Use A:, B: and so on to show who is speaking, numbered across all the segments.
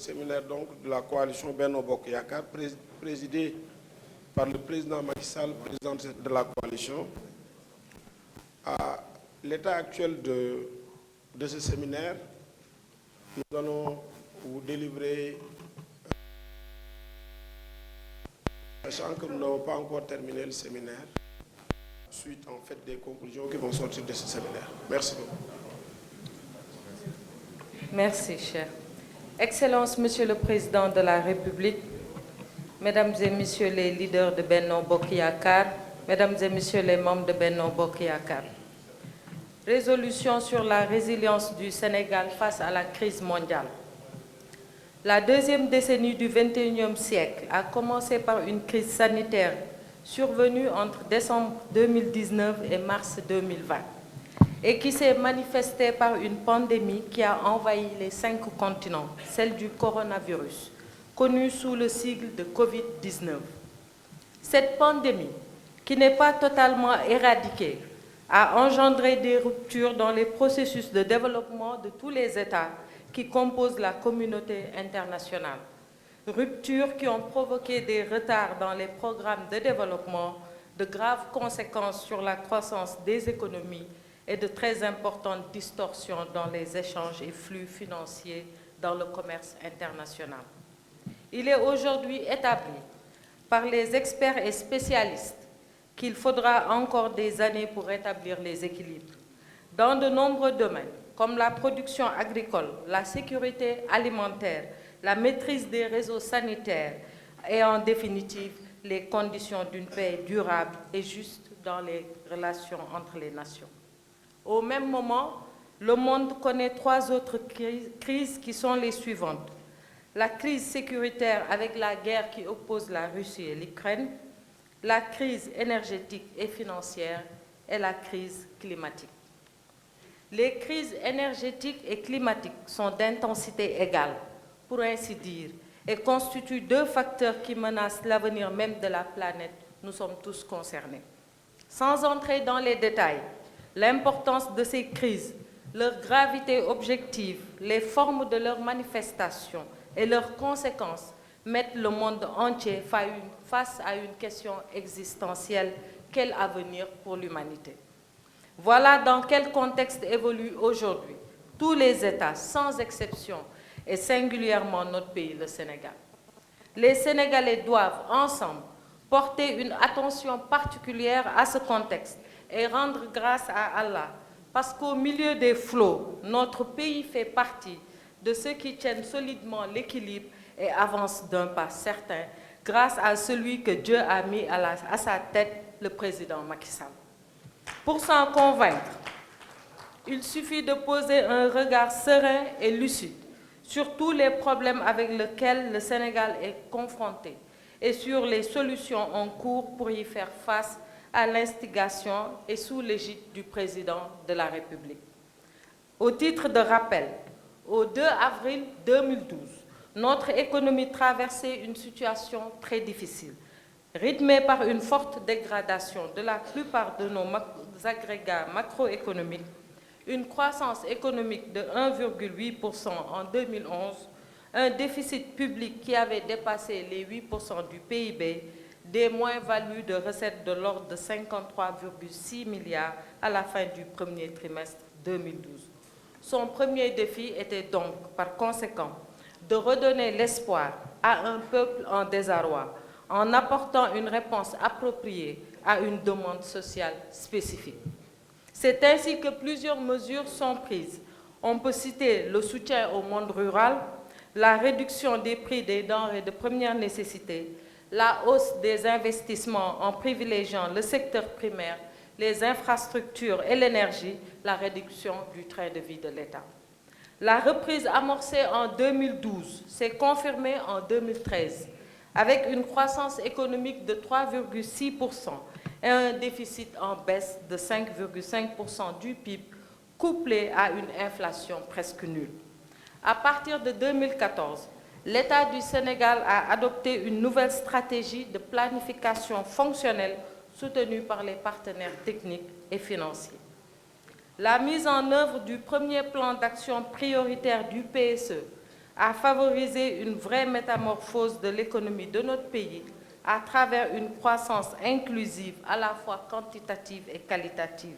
A: séminaire donc, de la coalition Benno Bokk Yakaar, présidé par le président Macky Sall, président de la coalition. À l'état actuel de ce séminaire, nous allons vous délivrer, sachant que nous n'avons pas encore terminé le séminaire, suite en fait des conclusions qui vont sortir de ce séminaire. Merci beaucoup.
B: Merci, cher. Excellence, Monsieur le Président de la République, Mesdames et Messieurs les leaders de Benno Bokk Yakaar, Mesdames et Messieurs les membres de Benno Bokk Yakaar. Résolution sur la résilience du Sénégal face à la crise mondiale. La deuxième décennie du XXIe siècle a commencé par une crise sanitaire survenue entre décembre 2019 et mars 2020 et qui s'est manifestée par une pandémie qui a envahi les 5 continents, celle du coronavirus, connue sous le sigle de Covid-19. Cette pandémie, qui n'est pas totalement éradiquée, a engendré des ruptures dans les processus de développement de tous les États qui composent la communauté internationale. Ruptures qui ont provoqué des retards dans les programmes de développement, de graves conséquences sur la croissance des économies et de très importantes distorsions dans les échanges et flux financiers dans le commerce international. Il est aujourd'hui établi par les experts et spécialistes qu'il faudra encore des années pour rétablir les équilibres. Dans de nombreux domaines, comme la production agricole, la sécurité alimentaire, la maîtrise des réseaux sanitaires et en définitive les conditions d'une paix durable et juste dans les relations entre les nations. Au même moment, le monde connaît 3 autres crises qui sont les suivantes. La crise sécuritaire avec la guerre qui oppose la Russie et l'Ukraine, la crise énergétique et financière et la crise climatique. Les crises énergétiques et climatiques sont d'intensité égale, pour ainsi dire, et constituent 2 facteurs qui menacent l'avenir même de la planète. Nous sommes tous concernés. Sans entrer dans les détails, l'importance de ces crises, leur gravité objective, les formes de leurs manifestations et leurs conséquences mettent le monde entier face à une question existentielle: quel avenir pour l'humanité? Voilà dans quel contexte évolue aujourd'hui tous les États, sans exception, et singulièrement notre pays, le Sénégal. Les Sénégalais doivent ensemble porter une attention particulière à ce contexte et rendre grâce à Allah, parce qu'au milieu des flots, notre pays fait partie de ceux qui tiennent solidement l'équilibre et avancent d'un pas certain grâce à celui que Dieu a mis à sa tête, le président Macky Sall. Pour s'en convaincre, il suffit de poser un regard serein et lucide sur tous les problèmes avec lesquels le Sénégal est confronté et sur les solutions en cours pour y faire face à l'instigation et sous l'égide du président de la République. Au titre de rappel, au 2 avril 2012, notre économie traversait une situation très difficile, rythmée par une forte dégradation de la plupart de nos agrégats macroéconomiques, une croissance économique de 1,8% en 2011, un déficit public qui avait dépassé les 8% du PIB, des moins-values de recettes de l'ordre de 53,6 milliards à la fin du premier trimestre 2012. Son premier défi était donc, par conséquent, de redonner l'espoir à un peuple en désarroi, en apportant une réponse appropriée à une demande sociale spécifique. C'est ainsi que plusieurs mesures sont prises. On peut citer le soutien au monde rural, la réduction des prix des denrées de première nécessité, la hausse des investissements en privilégiant le secteur primaire, les infrastructures et l'énergie, la réduction du train de vie de l'État. La reprise amorcée en 2012 s'est confirmée en 2013, avec une croissance économique de 3,6% et un déficit en baisse de 5,5% du PIB, couplé à une inflation presque nulle. À partir de 2014, l'État du Sénégal a adopté une nouvelle stratégie de planification fonctionnelle soutenue par les partenaires techniques et financiers. La mise en œuvre du premier plan d'action prioritaire du PSE à favoriser une vraie métamorphose de l'économie de notre pays à travers une croissance inclusive à la fois quantitative et qualitative.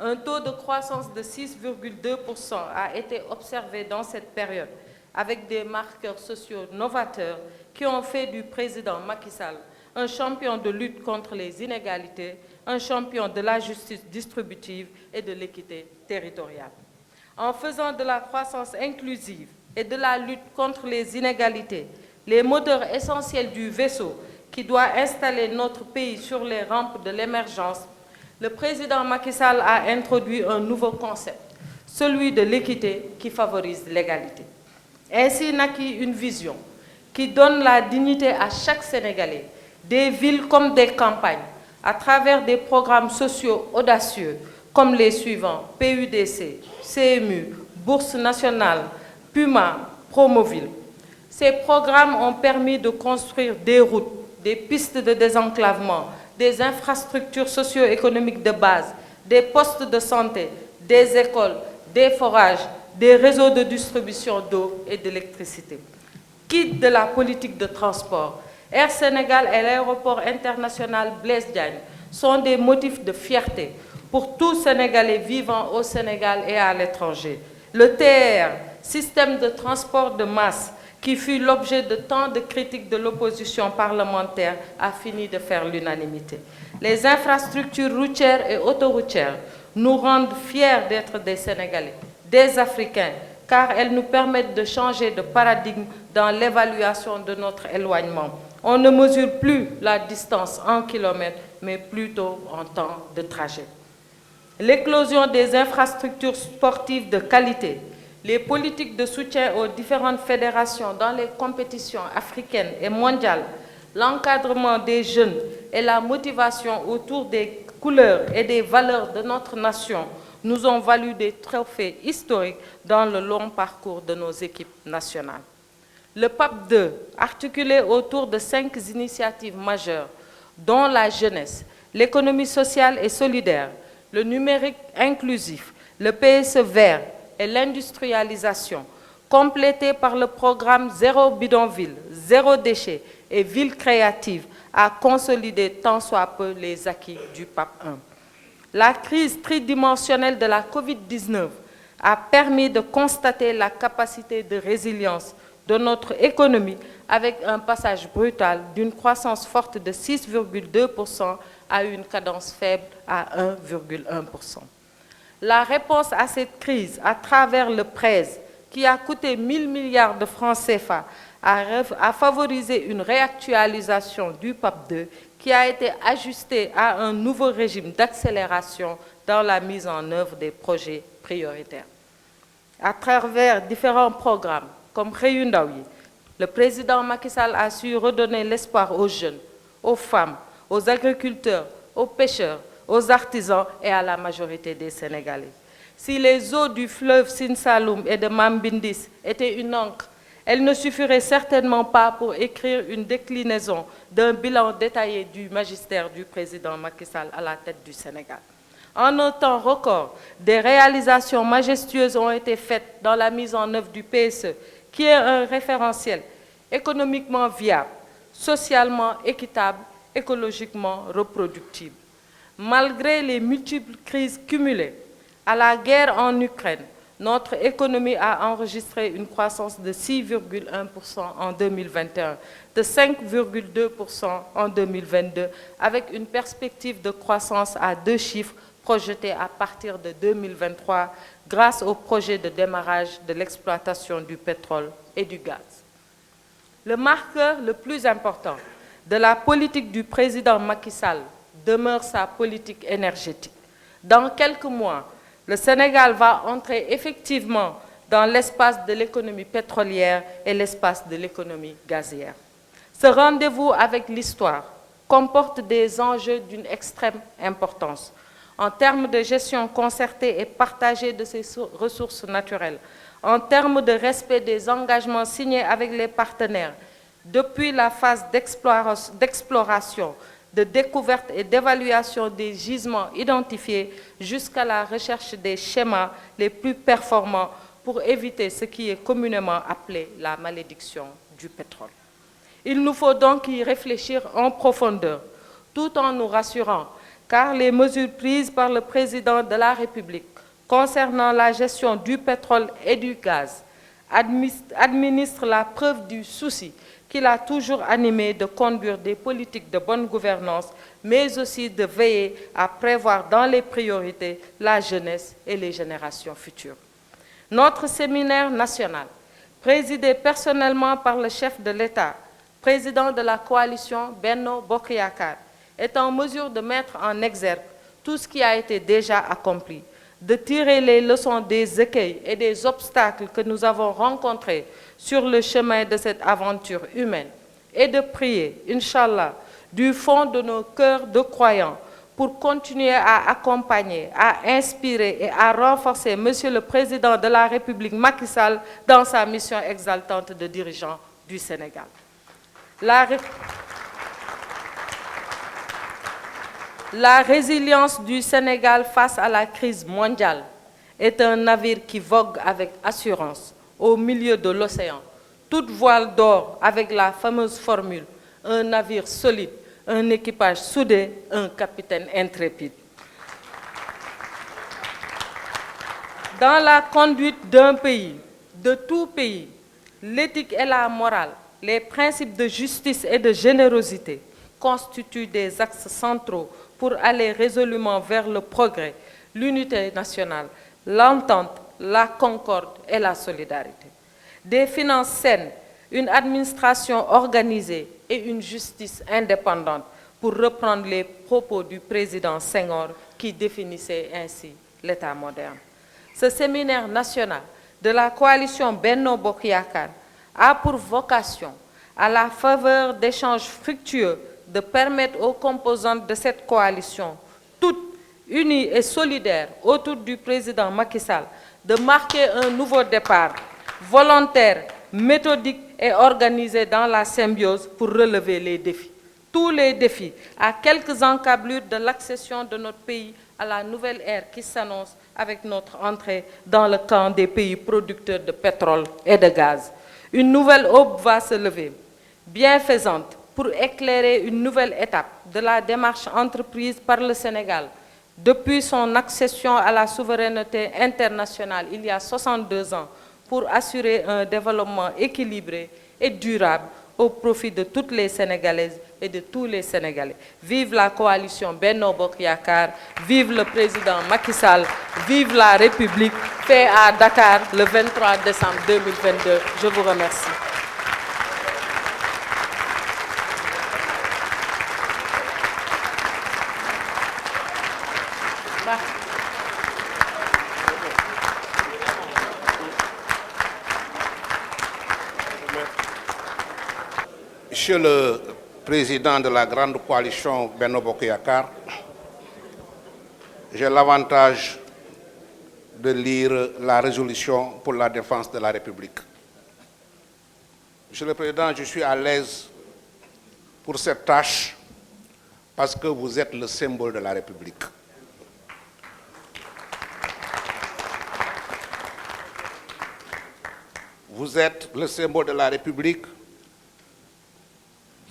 B: Un taux de croissance de 6,2% a été observé dans cette période, avec des marqueurs sociaux novateurs qui ont fait du président Macky Sall un champion de lutte contre les inégalités, un champion de la justice distributive et de l'équité territoriale. En faisant de la croissance inclusive et de la lutte contre les inégalités les moteurs essentiels du vaisseau qui doit installer notre pays sur les rampes de l'émergence, le président Macky Sall a introduit un nouveau concept, celui de l'équité qui favorise l'égalité. Ainsi naquit une vision qui donne la dignité à chaque Sénégalais, des villes comme des campagnes, à travers des programmes sociaux audacieux comme les suivants: PUDC, CMU, Bourse nationale, Puma, Promoville. Ces programmes ont permis de construire des routes, des pistes de désenclavement, des infrastructures socio-économiques de base, des postes de santé, des écoles, des forages, des réseaux de distribution d'eau et d'électricité. Quitte de la politique de transport, Air Sénégal et l'aéroport international Blaise Diagne sont des motifs de fierté pour tout Sénégalais vivant au Sénégal et à l'étranger. Le TER, système de transport de masse, qui fut l'objet de tant de critiques de l'opposition parlementaire, a fini de faire l'unanimité. Les infrastructures routières et autoroutières nous rendent fiers d'être des Sénégalais, des Africains, car elles nous permettent de changer de paradigme dans l'évaluation de notre éloignement. On ne mesure plus la distance en kilomètres, mais plutôt en temps de trajet. L'éclosion des infrastructures sportives de qualité, les politiques de soutien aux différentes fédérations dans les compétitions africaines et mondiales, l'encadrement des jeunes et la motivation autour des couleurs et des valeurs de notre nation nous ont valu des trophées historiques dans le long parcours de nos équipes nationales. Le PAP 2, articulé autour de 5 initiatives majeures, dont la jeunesse, l'économie sociale et solidaire, le numérique inclusif, le PSE vert et l'industrialisation, complété par le programme Zéro bidonville, Zéro déchet et Ville créative, a consolidé tant soit peu les acquis du PAP 1. La crise tridimensionnelle de la Covid-19 a permis de constater la capacité de résilience de notre économie avec un passage brutal d'une croissance forte de 6,2% à une cadence faible à 1,1%. La réponse à cette crise à travers le PREZ, qui a coûté 1 000 milliards de francs CFA, a favorisé une réactualisation du PAP 2 qui a été ajusté à un nouveau régime d'accélération dans la mise en œuvre des projets prioritaires. À travers différents programmes, comme Xëyu Ndaw yi, le président Macky Sall a su redonner l'espoir aux jeunes, aux femmes, aux agriculteurs, aux pêcheurs, aux artisans et à la majorité des Sénégalais. Si les eaux du fleuve Sine Saloum et de Mambindis étaient une encre, elles ne suffiraient certainement pas pour écrire une déclinaison d'un bilan détaillé du magistère du président Macky Sall à la tête du Sénégal. En un temps record, des réalisations majestueuses ont été faites dans la mise en œuvre du PSE, qui est un référentiel économiquement viable, socialement équitable, écologiquement reproductible. Malgré les multiples crises cumulées, à la guerre en Ukraine, notre économie a enregistré une croissance de 6,1% en 2021, de 5,2% en 2022, avec une perspective de croissance à 2 chiffres projetée à partir de 2023 grâce au projet de démarrage de l'exploitation du pétrole et du gaz. Le marqueur le plus important de la politique du président Macky Sall demeure sa politique énergétique. Dans quelques mois, le Sénégal va entrer effectivement dans l'espace de l'économie pétrolière et l'espace de l'économie gazière. Ce rendez-vous avec l'histoire comporte des enjeux d'une extrême importance en termes de gestion concertée et partagée de ces ressources naturelles, en termes de respect des engagements signés avec les partenaires, depuis la phase d'exploration, de découverte et d'évaluation des gisements identifiés jusqu'à la recherche des schémas les plus performants pour éviter ce qui est communément appelé la malédiction du pétrole. Il nous faut donc y réfléchir en profondeur, tout en nous rassurant, car les mesures prises par le président de la République concernant la gestion du pétrole et du gaz administrent la preuve du souci qu'il a toujours animé de conduire des politiques de bonne gouvernance, mais aussi de veiller à prévoir dans les priorités la jeunesse et les générations futures. Notre séminaire national, présidé personnellement par le chef de l'État, président de la coalition Benno Bokk Yakaar, est en mesure de mettre en exergue tout ce qui a été déjà accompli, de tirer les leçons des écueils et des obstacles que nous avons rencontrés sur le chemin de cette aventure humaine et de prier, Inch'Allah, du fond de nos cœurs de croyants pour continuer à accompagner, à inspirer et à renforcer Monsieur le Président de la République Macky Sall dans sa mission exaltante de dirigeant du Sénégal. La résilience du Sénégal face à la crise mondiale est un navire qui vogue avec assurance au milieu de l'océan, toute voile d'or avec la fameuse formule « un navire solide, un équipage soudé, un capitaine intrépide ». Dans la conduite d'un pays, de tout pays, l'éthique et la morale, les principes de justice et de générosité constituent des axes centraux pour aller résolument vers le progrès, l'unité nationale, l'entente, la concorde et la solidarité. Des finances saines, une administration organisée et une justice indépendante, pour reprendre les propos du président Senghor qui définissait ainsi l'État moderne. Ce séminaire national de la coalition Benno Bokk Yakaar a pour vocation, à la faveur d'échanges fructueux, de permettre aux composantes de cette coalition, toutes unies et solidaires autour du président Macky Sall, de marquer un nouveau départ, volontaire, méthodique et organisé dans la symbiose pour relever les défis. Tous les défis, à quelques encablures de l'accession de notre pays à la nouvelle ère qui s'annonce avec notre entrée dans le camp des pays producteurs de pétrole et de gaz. Une nouvelle aube va se lever, bienfaisante, pour éclairer une nouvelle étape de la démarche entreprise par le Sénégal depuis son accession à la souveraineté internationale il y a 62 ans pour assurer un développement équilibré et durable au profit de toutes les Sénégalaises et de tous les Sénégalais. Vive la coalition Benno Bokk Yakaar, vive le président Macky Sall, vive la République, fait à Dakar le 23 décembre 2022. Je vous remercie.
C: Monsieur le Président de la grande coalition Benno Bokk Yakaar, j'ai l'avantage de lire la résolution pour la défense de la République. Monsieur le Président, je suis à l'aise pour cette tâche parce que vous êtes le symbole de la République. Vous êtes le symbole de la République.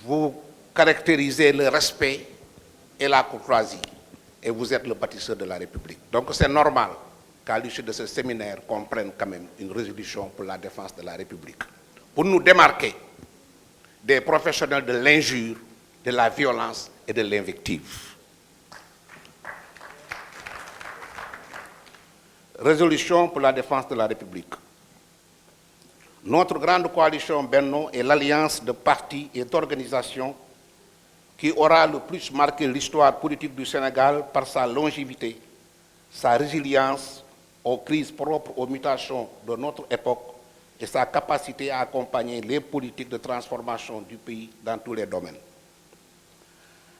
C: Vous caractérisez le respect et la courtoisie, et vous êtes le bâtisseur de la République. Donc c'est normal qu'à l'issue de ce séminaire, qu'on prenne quand même une résolution pour la défense de la République, pour nous démarquer des professionnels de l'injure, de la violence et de l'invective. Résolution pour la défense de la République. Notre grande coalition Benno est l'alliance de partis et d'organisations qui aura le plus marqué l'histoire politique du Sénégal par sa longévité, sa résilience aux crises propres aux mutations de notre époque et sa capacité à accompagner les politiques de transformation du pays dans tous les domaines.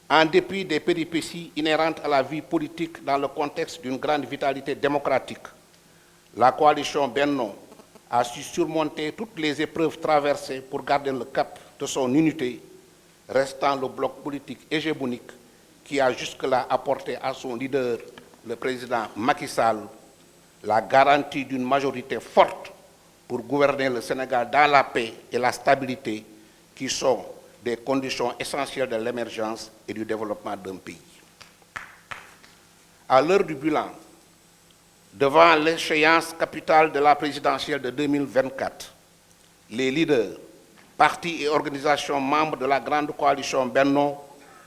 C: En dépit des péripéties inhérentes à la vie politique dans le contexte d'une grande vitalité démocratique, la coalition Benno a su surmonter toutes les épreuves traversées pour garder le cap de son unité, restant le bloc politique hégémonique qui a jusque-là apporté à son leader, le président Macky Sall, la garantie d'une majorité forte pour gouverner le Sénégal dans la paix et la stabilité qui sont des conditions essentielles de l'émergence et du développement d'un pays. À l'heure du bilan, devant l'échéance capitale de la présidentielle de 2024, les leaders, partis et organisations membres de la grande coalition Benno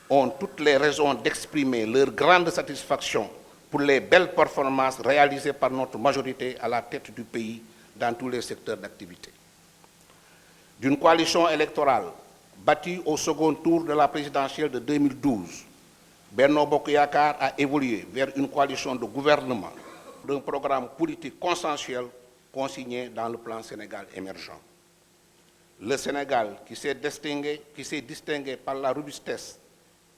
C: ont toutes les raisons d'exprimer leur grande satisfaction pour les belles performances réalisées par notre majorité à la tête du pays dans tous les secteurs d'activité. D'une coalition électorale bâtie au second tour de la présidentielle de 2012, Benno Bokk Yakaar a évolué vers une coalition de gouvernement d'un programme politique consensuel consigné dans le plan Sénégal émergent. Le Sénégal, qui s'est distingué par la robustesse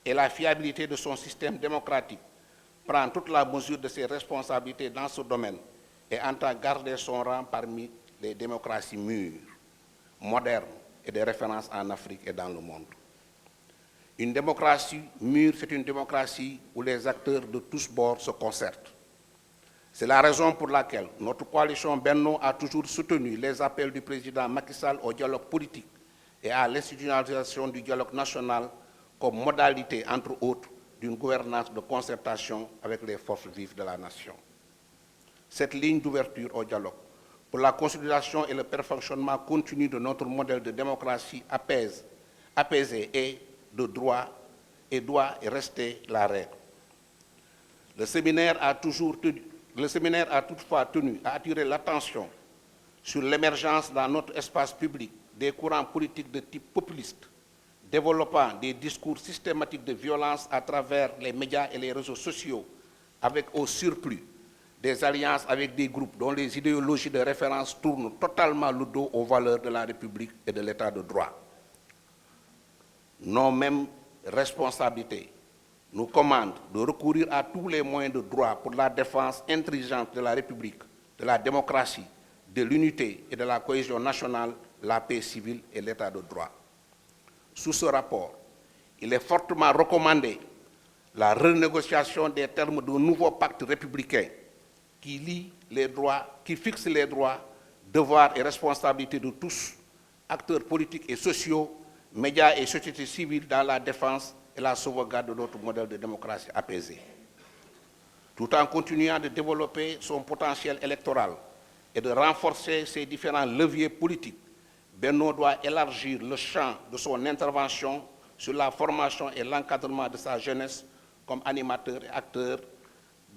C: et la fiabilité de son système démocratique, prend toute la mesure de ses responsabilités dans ce domaine et entend garder son rang parmi les démocraties mûres, modernes et de référence en Afrique et dans le monde. Une démocratie mûre, c'est une démocratie où les acteurs de tous bords se concertent. C'est la raison pour laquelle notre coalition Benno a toujours soutenu les appels du président Macky Sall au dialogue politique et à l'institutionnalisation du dialogue national comme modalité, entre autres, d'une gouvernance de concertation avec les forces vives de la nation. Cette ligne d'ouverture au dialogue pour la consolidation et le perfectionnement continu de notre modèle de démocratie apaisée et de droit et doit rester la règle. Le séminaire a toutefois tenu à attirer l'attention sur l'émergence dans notre espace public des courants politiques de type populiste, développant des discours systématiques de violence à travers les médias et les réseaux sociaux, avec au surplus des alliances avec des groupes dont les idéologies de référence tournent totalement le dos aux valeurs de la République et de l'État de droit. Nos mêmes responsabilités nous commandent de recourir à tous les moyens de droit pour la défense intransigeante de la République, de la démocratie, de l'unité et de la cohésion nationale, la paix civile et l'État de droit. Sous ce rapport, il est fortement recommandé la renégociation des termes d'un nouveau pacte républicain qui fixe les droits, devoirs et responsabilités de tous, acteurs politiques et sociaux, médias et sociétés civiles dans la défense et la sauvegarde de notre modèle de démocratie apaisée. Tout en continuant de développer son potentiel électoral et de renforcer ses différents leviers politiques, Benno doit élargir le champ de son intervention sur la formation et l'encadrement de sa jeunesse comme animateur et acteur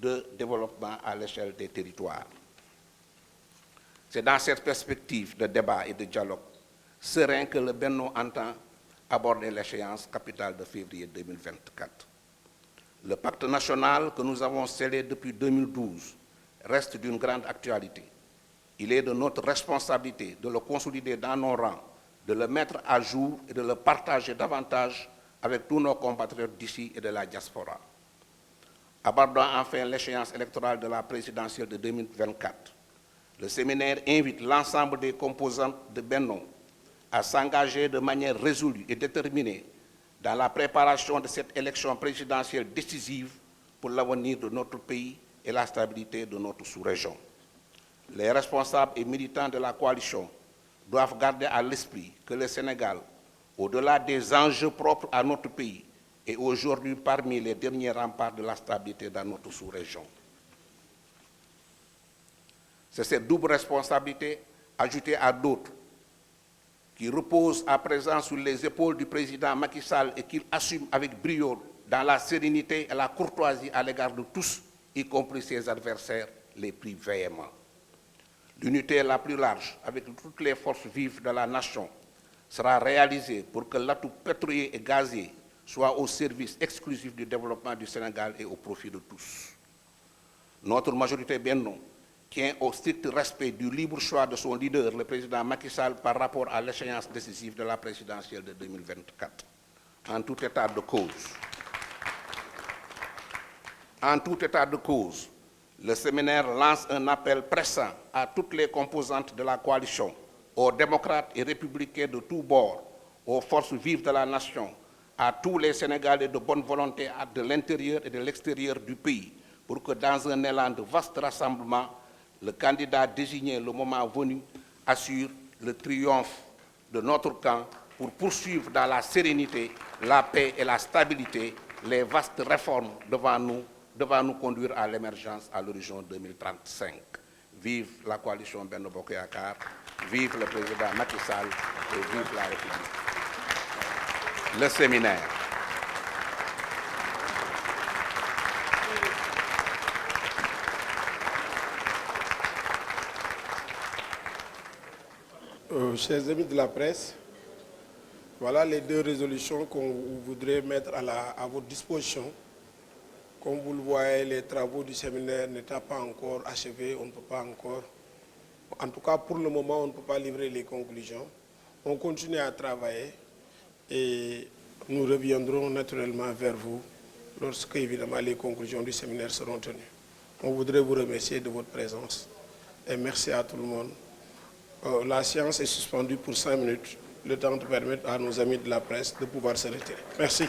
C: de développement à l'échelle des territoires. C'est dans cette perspective de débat et de dialogue serein que le Benno entend aborder l'échéance capitale de février 2024. Le pacte national que nous avons scellé depuis 2012 reste d'une grande actualité. Il est de notre responsabilité de le consolider dans nos rangs, de le mettre à jour et de le partager davantage avec tous nos compatriotes d'ici et de la diaspora. Abordant enfin l'échéance électorale de la présidentielle de 2024, le séminaire invite l'ensemble des composantes de Benno à s'engager de manière résolue et déterminée dans la préparation de cette élection présidentielle décisive pour l'avenir de notre pays et la stabilité de notre sous-région. Les responsables et militants de la coalition doivent garder à l'esprit que le Sénégal, au-delà des enjeux propres à notre pays, est aujourd'hui parmi les derniers remparts de la stabilité dans notre sous-région. C'est cette double responsabilité, ajoutée à d'autres, qui repose à présent sur les épaules du président Macky Sall et qu'il assume avec brio dans la sérénité et la courtoisie à l'égard de tous, y compris ses adversaires les plus véhéments. L'unité la plus large avec toutes les forces vives de la nation sera réalisée pour que l'atout pétrolier et gazier soit au service exclusif du développement du Sénégal et au profit de tous. Notre majorité Benno tient au strict respect du libre choix de son leader, le président Macky Sall, par rapport à l'échéance décisive de la présidentielle de 2024. En tout état de cause, le séminaire lance un appel pressant à toutes les composantes de la coalition, aux démocrates et républicains de tous bords, aux forces vives de la nation, à tous les Sénégalais de bonne volonté de l'intérieur et de l'extérieur du pays, pour que dans un élan de vaste rassemblement, le candidat désigné le moment venu assure le triomphe de notre camp pour poursuivre dans la sérénité, la paix et la stabilité les vastes réformes devant nous conduire à l'émergence à l'horizon 2035. Vive la coalition Benno Bokk Yakaar, vive le président Macky Sall et vive la République. Le séminaire.
A: Chers amis de la presse, voilà les deux résolutions qu'on voudrait mettre à votre disposition. Comme vous le voyez, les travaux du séminaire n'étant pas encore achevés, on ne peut pas encore, en tout cas pour le moment, on ne peut pas livrer les conclusions. On continue à travailler et nous reviendrons naturellement vers vous lorsque, évidemment, les conclusions du séminaire seront tenues. On voudrait vous remercier de votre présence et merci à tout le monde. La séance est suspendue pour 5 minutes, le temps de permettre à nos amis de la presse de pouvoir se retirer. Merci.